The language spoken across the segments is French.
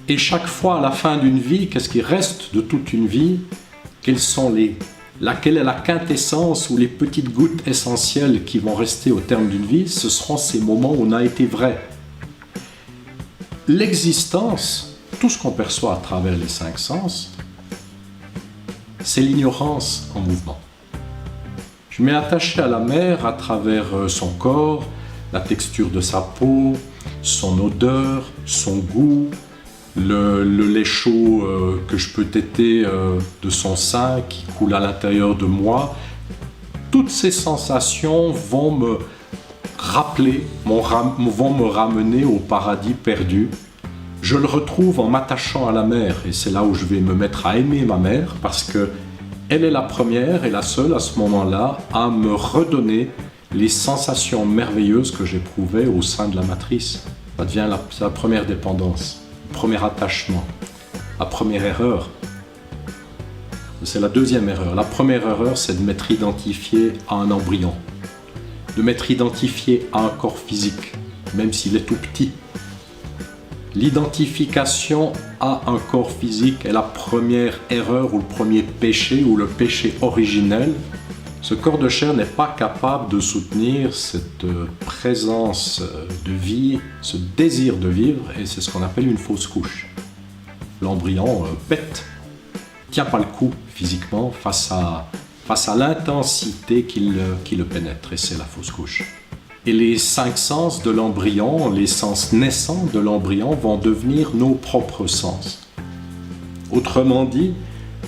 Et chaque fois, à la fin d'une vie, qu'est-ce qui reste de toute une vie? Quelle est la quintessence ou les petites gouttes essentielles qui vont rester au terme d'une vie? Ce seront ces moments où on a été vrai. L'existence, tout ce qu'on perçoit à travers les 5 sens, c'est l'ignorance en mouvement. Je m'ai attaché à la mer à travers son corps, la texture de sa peau, son odeur, son goût, le lait chaud que je peux téter de son sein qui coule à l'intérieur de moi. Toutes ces sensations vont me rappeler, vont me ramener au paradis perdu. Je le retrouve en m'attachant à la mer et c'est là où je vais me mettre à aimer ma mère parce que elle est la première et la seule à ce moment-là à me redonner les sensations merveilleuses que j'éprouvais au sein de la matrice. Ça devient la première dépendance, le premier attachement, la première erreur. C'est la deuxième erreur. La première erreur, c'est de m'être identifié à un embryon, de m'être identifié à un corps physique, même s'il est tout petit. L'identification à un corps physique est la première erreur ou le premier péché ou le péché originel. Ce corps de chair n'est pas capable de soutenir cette présence de vie, ce désir de vivre, et c'est ce qu'on appelle une fausse couche. L'embryon pète, tient pas le coup physiquement face à l'intensité qui le pénètre, et c'est la fausse couche. Et les 5 sens de l'embryon, les sens naissants de l'embryon vont devenir nos propres sens. Autrement dit,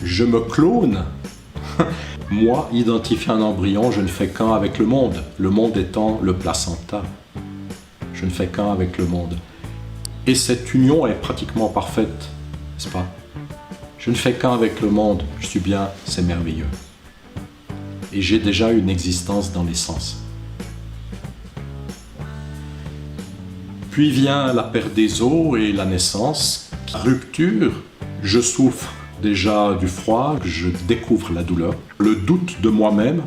je me clone. Moi, identifier un embryon, je ne fais qu'un avec le monde étant le placenta. Je ne fais qu'un avec le monde. Et cette union est pratiquement parfaite, n'est-ce pas? Je ne fais qu'un avec le monde, je suis bien, c'est merveilleux. Et j'ai déjà une existence dans les sens. Puis vient la perte des os et la naissance. Rupture, je souffre déjà du froid, je découvre la douleur, le doute de moi-même,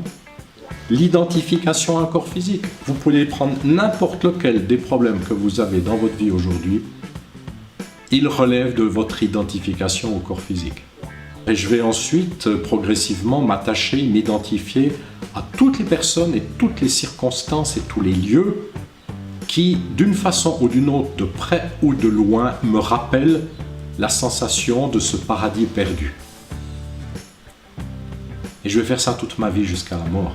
l'identification à un corps physique. Vous pouvez prendre n'importe lequel des problèmes que vous avez dans votre vie aujourd'hui, il relève de votre identification au corps physique. Et je vais ensuite progressivement m'attacher, m'identifier à toutes les personnes et toutes les circonstances et tous les lieux qui, d'une façon ou d'une autre, de près ou de loin, me rappellent la sensation de ce paradis perdu. Et je vais faire ça toute ma vie jusqu'à la mort.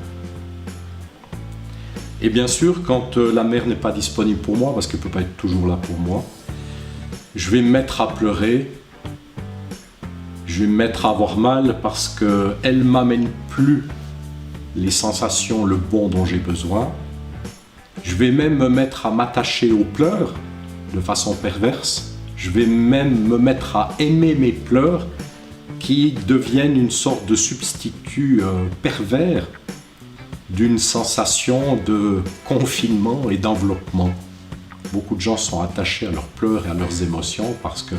Et bien sûr, quand la mère n'est pas disponible pour moi, parce qu'elle ne peut pas être toujours là pour moi, je vais me mettre à pleurer, je vais me mettre à avoir mal parce qu'elle ne m'amène plus les sensations, le bon dont j'ai besoin. Je vais même me mettre à m'attacher aux pleurs de façon perverse. Je vais même me mettre à aimer mes pleurs qui deviennent une sorte de substitut pervers d'une sensation de confinement et d'enveloppement. Beaucoup de gens sont attachés à leurs pleurs et à leurs émotions parce que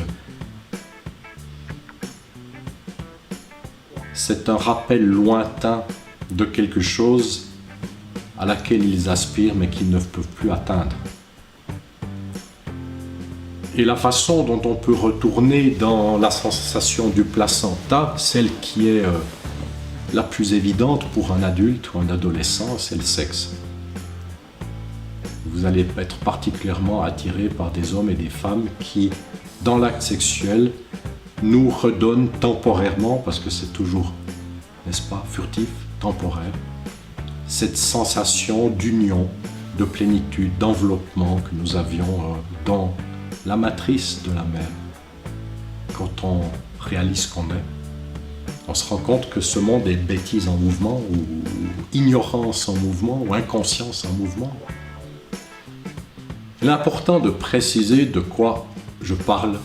c'est un rappel lointain de quelque chose à laquelle ils aspirent mais qu'ils ne peuvent plus atteindre. Et la façon dont on peut retourner dans la sensation du placenta, celle qui est la plus évidente pour un adulte ou un adolescent, c'est le sexe. Vous allez être particulièrement attiré par des hommes et des femmes qui, dans l'acte sexuel, nous redonnent temporairement, parce que c'est toujours, n'est-ce pas, furtif, temporaire, cette sensation d'union, de plénitude, d'enveloppement que nous avions dans la matrice de la mère. Quand on réalise qu'on est, on se rend compte que ce monde est bêtise en mouvement, ou ignorance en mouvement, ou inconscience en mouvement. Il est important de préciser de quoi je parle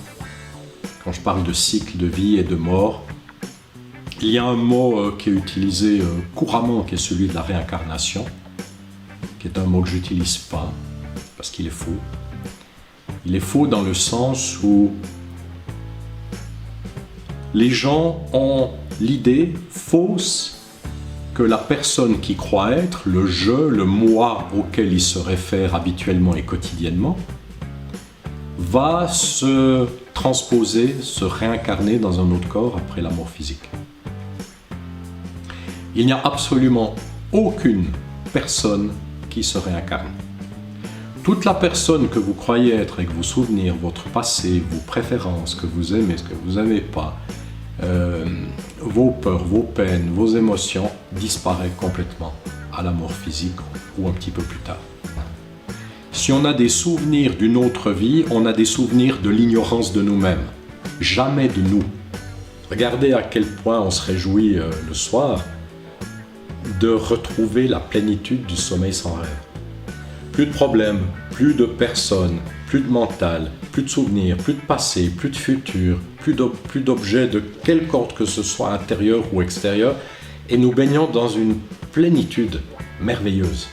quand je parle de cycle de vie et de mort. Il y a un mot qui est utilisé couramment, qui est celui de la réincarnation, qui est un mot que je n'utilise pas, parce qu'il est faux. Il est faux dans le sens où les gens ont l'idée fausse que la personne qui croit être, le je, le moi auquel ils se réfèrent habituellement et quotidiennement, va se transposer, se réincarner dans un autre corps après la mort physique. Il n'y a absolument aucune personne qui se réincarne. Toute la personne que vous croyez être avec vos souvenirs, votre passé, vos préférences, que vous aimez, ce que vous n'aimez pas, vos peurs, vos peines, vos émotions disparaît complètement à la mort physique ou un petit peu plus tard. Si on a des souvenirs d'une autre vie, on a des souvenirs de l'ignorance de nous-mêmes, jamais de nous. Regardez à quel point on se réjouit le soir de retrouver la plénitude du sommeil sans rêve. Plus de problèmes, plus de personnes, plus de mental, plus de souvenirs, plus de passé, plus de futur, plus d'objets de quelque ordre que ce soit intérieur ou extérieur, et nous baignons dans une plénitude merveilleuse,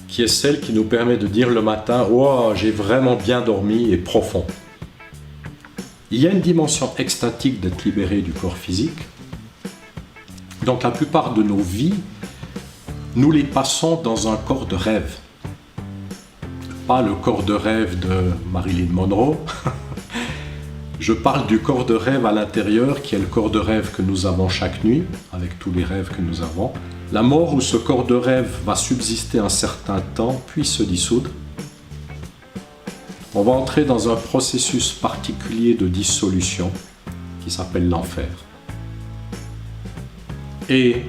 qui est celle qui nous permet de dire le matin « Wow, j'ai vraiment bien dormi et profond ». Il y a une dimension extatique d'être libéré du corps physique. Donc la plupart de nos vies, nous les passons dans un corps de rêve. Pas le corps de rêve de Marilyn Monroe. Je parle du corps de rêve à l'intérieur, qui est le corps de rêve que nous avons chaque nuit, avec tous les rêves que nous avons. La mort où ce corps de rêve va subsister un certain temps, puis se dissoudre. On va entrer dans un processus particulier de dissolution qui s'appelle l'enfer. Et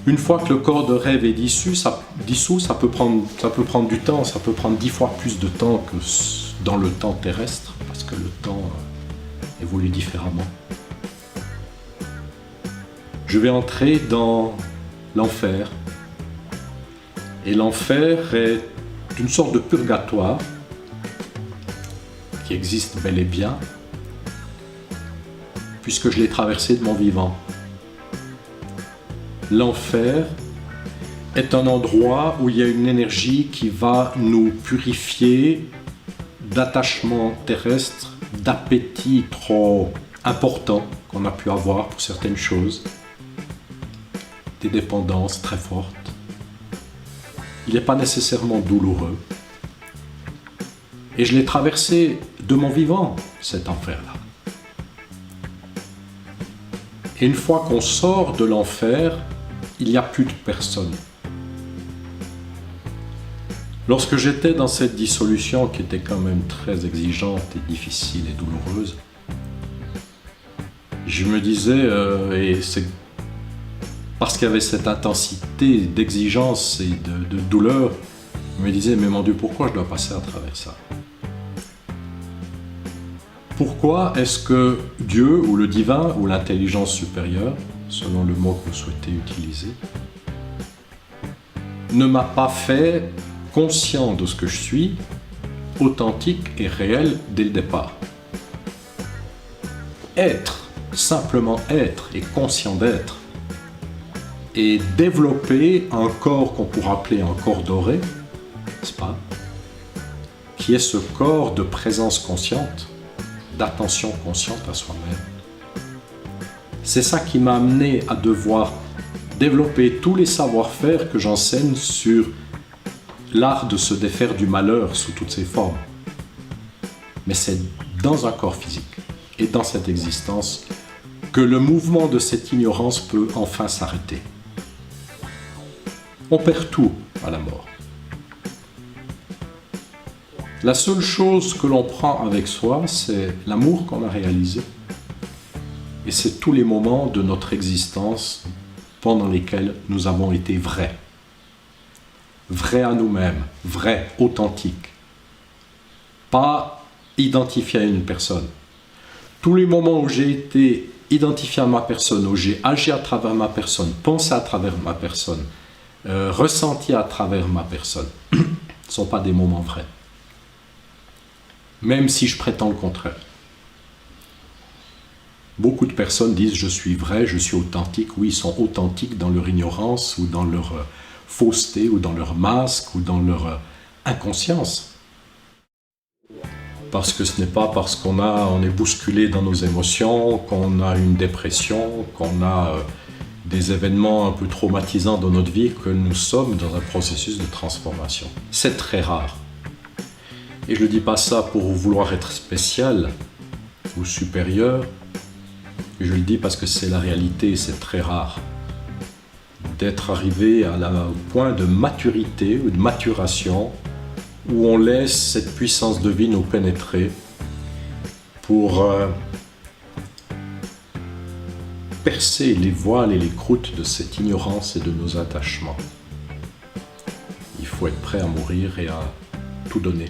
une fois que le corps de rêve est dissous, ça peut prendre du temps, ça peut prendre 10 fois plus de temps que dans le temps terrestre, parce que le temps évolue différemment. Je vais entrer dans l'enfer. Et l'enfer est une sorte de purgatoire qui existe bel et bien, puisque je l'ai traversé de mon vivant. L'enfer est un endroit où il y a une énergie qui va nous purifier d'attachements terrestres, d'appétits trop importants qu'on a pu avoir pour certaines choses, des dépendances très fortes. Il n'est pas nécessairement douloureux. Et je l'ai traversé de mon vivant, cet enfer-là. Et une fois qu'on sort de l'enfer, il n'y a plus de personne. Lorsque j'étais dans cette dissolution qui était quand même très exigeante et difficile et douloureuse, je me disais, et c'est parce qu'il y avait cette intensité d'exigence et de douleur, je me disais, mais mon Dieu, pourquoi je dois passer à travers ça? Pourquoi est-ce que Dieu ou le divin ou l'intelligence supérieure, selon le mot que vous souhaitez utiliser, ne m'a pas fait conscient de ce que je suis, authentique et réel dès le départ? Être, simplement être et conscient d'être, et développer un corps qu'on pourrait appeler un corps doré, n'est-ce pas? Qui est ce corps de présence consciente, d'attention consciente à soi-même. C'est ça qui m'a amené à devoir développer tous les savoir-faire que j'enseigne sur l'art de se défaire du malheur sous toutes ses formes. Mais c'est dans un corps physique et dans cette existence que le mouvement de cette ignorance peut enfin s'arrêter. On perd tout à la mort. La seule chose que l'on prend avec soi, c'est l'amour qu'on a réalisé. Et c'est tous les moments de notre existence pendant lesquels nous avons été vrais. Vrais à nous-mêmes, vrais, authentiques. Pas identifiés à une personne. Tous les moments où j'ai été identifié à ma personne, où j'ai agi à travers ma personne, pensé à travers ma personne, ressenti à travers ma personne, ne sont pas des moments vrais. Même si je prétends le contraire. Beaucoup de personnes disent « je suis vrai, je suis authentique ». Oui, ils sont authentiques dans leur ignorance ou dans leur fausseté ou dans leur masque ou dans leur inconscience. Parce que ce n'est pas parce qu'on est bousculé dans nos émotions, qu'on a une dépression, qu'on a des événements un peu traumatisants dans notre vie que nous sommes dans un processus de transformation. C'est très rare. Et je ne dis pas ça pour vouloir être spécial ou supérieur. Je le dis parce que c'est la réalité et c'est très rare d'être arrivé au point de maturité ou de maturation où on laisse cette puissance de vie nous pénétrer pour percer les voiles et les croûtes de cette ignorance et de nos attachements. Il faut être prêt à mourir et à tout donner.